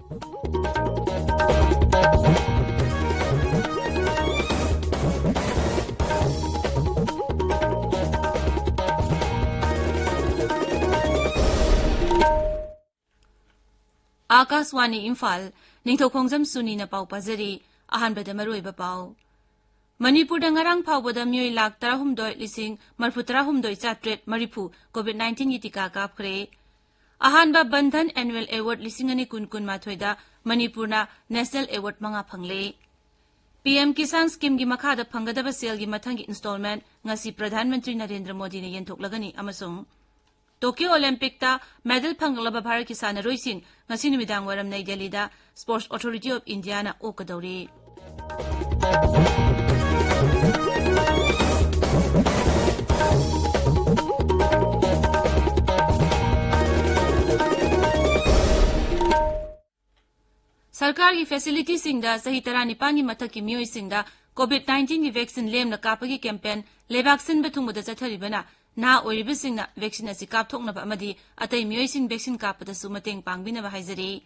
Akaswani Imphal Ningthoukhongjam Suni na pau pazari ahanbada maruiba pau Manipur da ngarang phawbada myoi lak 13,000 marifu COVID-19 gi tika kapkhre ahanba bandhan annual award lisingani kun mathoida Manipurna national award manga phangle PM Kisan scheme gi makhada phangadaba sel gi mathangi installment ngasi Pradhan Mantri Narendra Modi ne yenthoklagani amasung Tokyo Olympic ta medal phanglaba Bharat ki sanaroising ngasi numidang waram Nai Delhi da Sports Authority of India na okadauri Sarkar ki facility singda sahi tarani pani mathaki myoi singda COVID-19 ki vaccine lem na kapagi campaign le vaccine bethungda chatharibana na oiribe singna vaccine asi kapthokna ba amadi atai myoi sing vaccine kapata sumateng pangbina ba haizari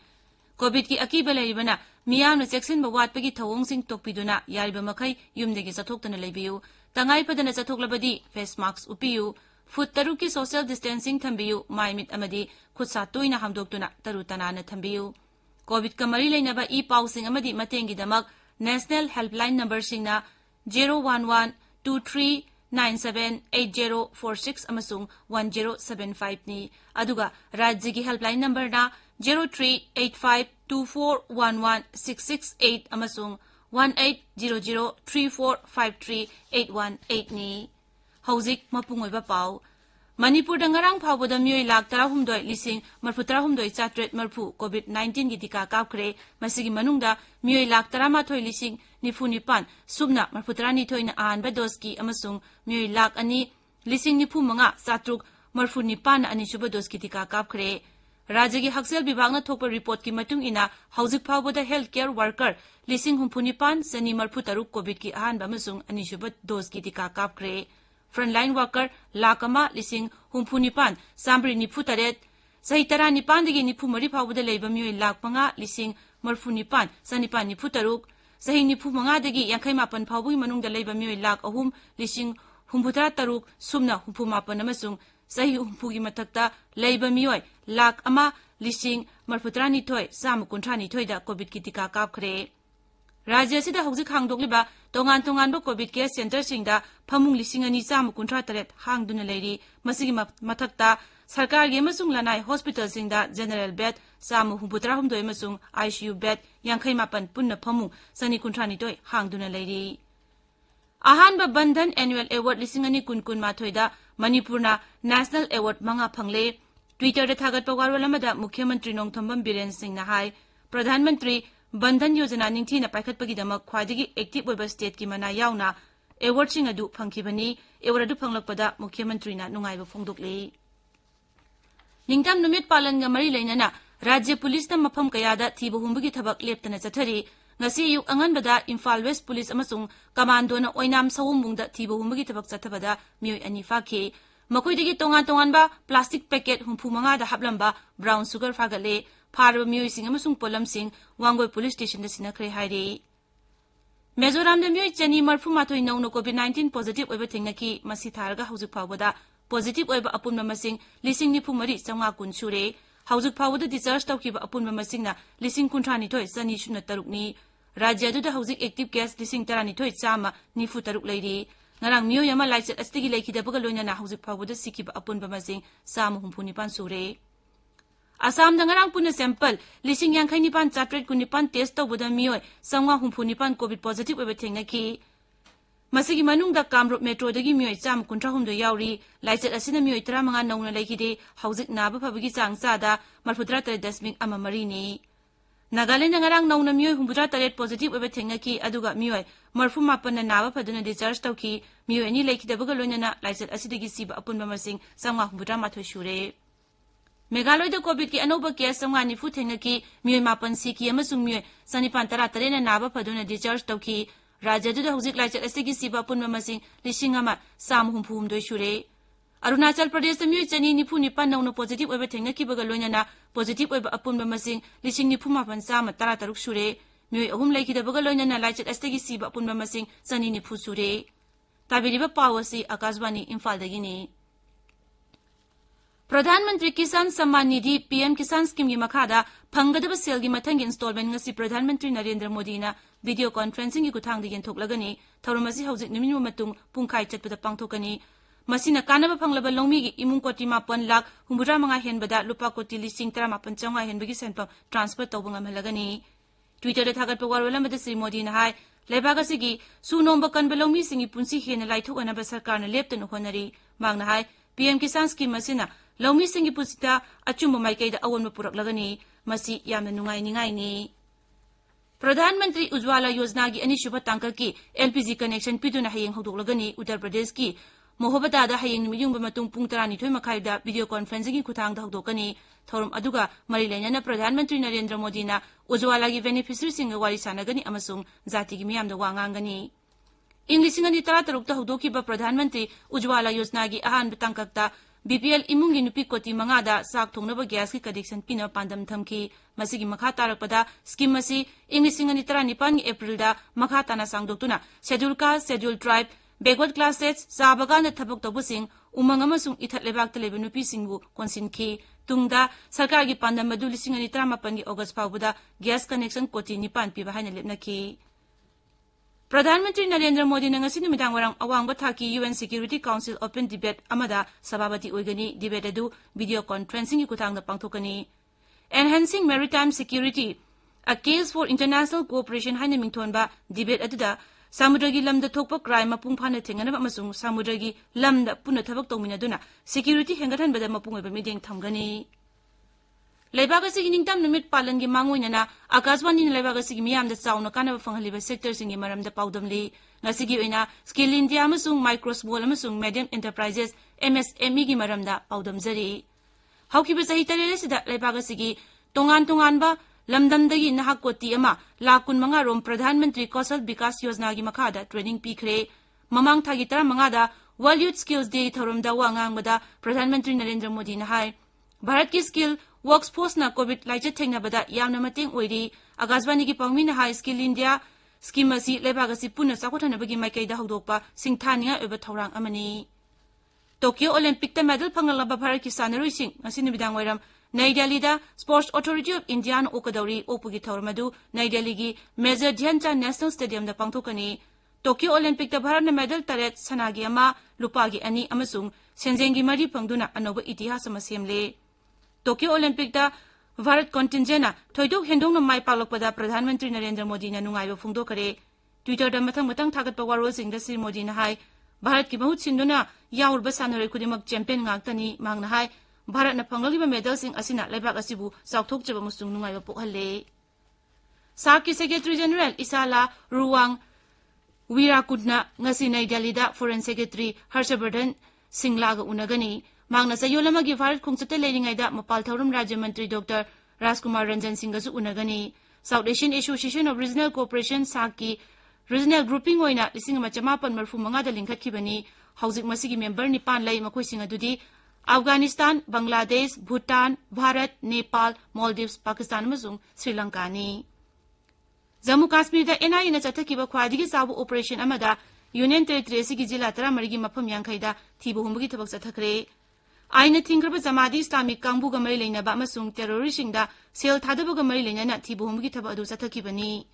COVID ki akiba leibana miyamna section ba watpagi thawong sing tokpiduna yariba makhai yumdegi chathoktana leibiyu tangai padana chathoklabadi face mask upiyu foot taru ki social distancing thambiyu maimit amadi khutsa toina hamdoktuna taru tanana thambiyu COVID ka mari leinaba e-pausing amadi matengi damak national helpline number singna 01123978046 amasung 1075 ni aduga rajya ki helpline number na 0385241166 amasung 1800345381 ni hauzik mapungoiba pau Manipur da ngarang phawbada myoi lak 13,000 marfu COVID-19 gi tika kapkhre masigi manungda myoi lak 13,000 subna marfutrani thoina anba doski amasung myoi lak ani 2,500 marfu nipan ani suba doski tika kapkhre Rajya gi haksel bibagna thokpa report ki matung ina hauzik phawbada healthcare worker 2,500 sani marfu taruk COVID ki anba amasung ani suba doski tika kapkhre Frontline worker lakama lising humpunipan sambri niputaret sahitara nipan digi nipu mari phawbada leiba myoi lakpanga lising marfunipan sanipan niputaruk sahi nipu manga dagi yankai mapan phawbui manungda leiba myoi lak ahum lising humputra taruk sumna humpu mapan amasung sahi humpugi mathakta leiba myoi lak ama lising marfutrani thoi samukunthani thoida COVID ki tika kapkhre Rajya sida hauzik hangdokliba tongan ba COVID care center singda phamung 2,253 hangduna leiri masigi mathakta sarkar gi masung lanai hospital singda general bed samu humputra humdoi masung ICU bed yankhai mapan punna phamung sani kunthani toi hangduna leiri ahanba bandhan annual award 2,000 mathoida Manipurna national award manga phangle Twitter da thagat pawar lamada Mukhyamantri Nongthombam Biren Singh na hai Pradhan Mantri Bandhan Yojana Ningthina Paikhatpagi damak khwadigi active oiba state ki mana yauna award sing adu phangkhibani award adu phanglakpada Mukhyamantri na nungaiba phongdokle Ningtam numit palan ga mari leinana Rajya Police na mafam kayada thiba humbugi thabak leptana chathari ngasi yuk anganbada Imphal West Police amasung commando na oinam sawumbungda thiba humbugi thabak chathabada mioi ani fakhe makoidagi tongan ba plastic packet humpu manga da hablamba brown sugar fagale Parva myoi sing amasung polam sing Wangoi police station da sinakhre hairi Mizoram da myoi chani marfu mathoi nauno COVID-19 positive oiba thingnaki masi tharga hauzik phawbada positive oiba apunma masing lising ni phumari changa kun sure hauzik phawbada discharge tawkiba apunma masing na lising kunthani thoi sani shuna tarukni rajya du da hauzik active case lising tarani thoi chama ni fu taruk leiri ngarang myoi ama laichet astigi leikhidabaga loina na hauzik phawbada sikiba apunba masing samu humpuni pan sure Assam da ngarang puna sample lising yang khaini pan chapret kunipan test to boda mioi sangwa humphuni pan COVID positive oiba thengnaki masigi manung da Kamrup metro dagi mioi cham kuntra humdo yauri laichet asina mioi 35 nauna leikide hauzik naba phabagi changcha da marfudra 3.3 ama marini Nagaland ngarang nauna mioi humfudra 3 positive oiba thengnaki aduga mioi marfu mapan na naba phaduna discharge tawki mioi ani leikhidabaga loinana laichet asidagi siba apunba masing sangwa humfudra mathoi shure Meghaloi da COVID ki anoba case samga ni fu thengnaki mioi mapan siki amasung mioi sanipan tara tarena naba phaduna discharge tawki rajya du da hauzik laichet asigi siba punma masing lisingama sam humphum doi shure Arunachal Pradesh miyoi chani nifu nipan nauno positive oiba thengnakibaga loinana positive oiba apunba masing lising nifu mapan sama tara taruk sure miyoi ahum laikidabaga loinana laichat astagi siba apunba masing chani nifu sure tabiriba pawasi Akashvani Imphal dagini Pradhan Mantri Kisan Samman Nidhi PM Kisan Scheme gi makhada phanggadaba sel gi mathang installment ngasi Pradhan Mantri Narendra Modi na video conferencing gi kuthang de yentoklagani thoromasi hojik niminu matung pungkhai chatpada pangthokani masina kanaba phanglaba longmi gi imung koti 8 lakh 65 henbada lupa koti lising 18 changa henbagi senpam transfer tawbanga malagani Twitter da thagat pawar mada Sri Modi na hai lebaga sigi sunomba kanba longmi singi punsi hena laithokana ba sarkar na leptanu honari mangna hai PM Kisan Scheme masina Longmi singi pusita achumba maikaida awan mapuraklagani masi yamna nungai ningai ni Pradhan Mantri Ujwala Yojana gi ani shubha tangka ki LPG connection piduna hayeng hodoklagani Uttar Pradesh ki Mohabada da hayeng nimiyung matung pung 12 makhaida video conferencing gi kuthang da hodokani thorum aduga mari lenyana Pradhan Mantri Narendra Modi na Ujwala gi beneficiary singa wari sanagani amasung jati gi miyam da wangangani English ngani 13 ta hodokiba Pradhan Mantri Ujwala Yojana gi ahan bitangkakta BPL imungi nupi koti mangada sak thongnaba gas ki connection pina pandam thamki masigi makha tarakpada scheme masi English ngani 19 gi April da makha tana sangdoktuna schedule caste schedule tribe backward classes sabaga na thabak tobusing umang amasung ithat lebak telebe nupi singbu konsin ki tungda sarkar gi pandam madu lising ngani 18 gi August pawbuda gas connection koti nipan piba haina lepna ki Pradhan Mantri Narendra Modi na ngasi numidang warang awangba thaki UN Security Council Open Debate amada sababati oigani debate adu video conferencing gi kuthang da pangthokani Enhancing Maritime Security a Case for International Cooperation haina mingthonba debate aduda samudragi lamda thokpa crime mapung phana thengana amasung samudragi lamda puna thabak tongminaduna security hengathan bada mapung oiba mideng thamgani Lebaga sigi ningtam numit palan gi mangoinana Akashvani lebaga sigi miyam da chauna kana fanghaliba sector singi maramda paudamli ngasigi oina Skill India amasung micro small amasung medium enterprises MSME gi maramda paudamjari haukiba sahi tarele sida lebaga sigi tongan ba lamdamdagi nahak koti ama lakun manga rom Pradhan Mantri Kaushal Vikas Yojana gi makhada training pikre mamang thagi 15 da World Youth Skills Day thoromda wangangbada Pradhan Mantri Narendra Modi na hai Bharat ki skill workforce na COVID laichat thengnabada yamna mateng oiri Akashvani gi pangmi na high skill India scheme asi lebaga si puna sakothanabagi maikaida hodokpa singthania oba thorang amani Tokyo Olympic ta medal phangalaba Bharat ki sanaroi sing asi nibidang wairam Nai Delhi da Sports Authority of India na okadauri opugi thormadu Nai Delhi gi Major Dhyanchand National Stadium da pangthokani Tokyo Olympic ta Bharat na medal taret sanagi ama lupagi ani amasung senjengi mari pangduna anoba itihas ama semle Tokyo Olympic da Bharat contingent thoidok hendong na mai palokpada Pradhan Mantri Narendra Modi na nungaiba phungdokare Twitter da mathang thagatpa warol sing da Sri Modi na hai Bharat ki bahut sinduna yaurba sanore kudimak champion ngактani mangna hai Bharat na phangliba medal sing asina lebak asibu saukthokjaba musung nungaiba pokhalle SAARC ki Secretary General Isala Ruwang Wirakudna ngasi Nai Delhi da Foreign Secretary Harshavardhan Singla ga unagani Mangna sayolama gi Bharat khongchate leiringai da Mapal Thorum Rajya Mantri Dr. Rajkumar Ranjan Singh gasu unagani South Asian Association of Regional Cooperation SAARC ki regional grouping oina 1995 da lingkhatkibani hauzik masigi member nipan lai makoi singa dudi Afghanistan, Bangladesh, Bhutan, Bharat, Nepal, Maldives, Pakistan amazung Sri Lanka ni Jammu Kashmir da NIA na chathakiba khwadigi sabu operation amada Union Territory sigi jila 13 gi mafam yankhai da thibu humbugi thabak chathakre Aina thingraba Jamadi Islamic kangbu ga mari leina ba masung terrorist singda sel thadaba ga mari leina na thibu humbugi thaba adu chathakibani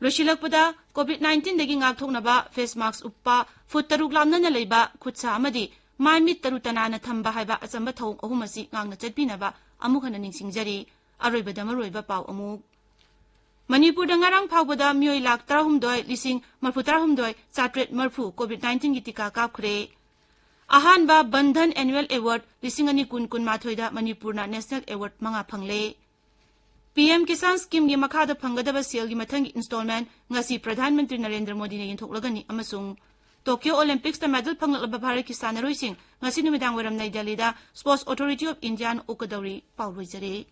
Loshilakpada COVID-19 dagi ngakthoknaba face mask uppa foot taruk lamna na leiba khutsa amadi mai mit tarutana na thamba haiba achamba thong ahumasi ngangna chatpinaba amukhana ningsingjari aroibada maroiba paw amuk Manipur da ngarang phawbada myoi lak 13 lising marphu 13 chatret marphu COVID-19 gi tika kapkhre Ahanba Bandhan Annual Award lising ani kun mathoi da Manipur na National Award manga phangle PM Kisan Scheme gi makhada phanggadaba sel gi mathang installment ngasi Pradhan Mantri Narendra Modi na yinthoklagani amasung Tokyo Olympics ta medal phanglaba Bharat ki sanaroi sing ngasi numidang waram Nai Delhi da Sports Authority of India na okadauri pawloi jare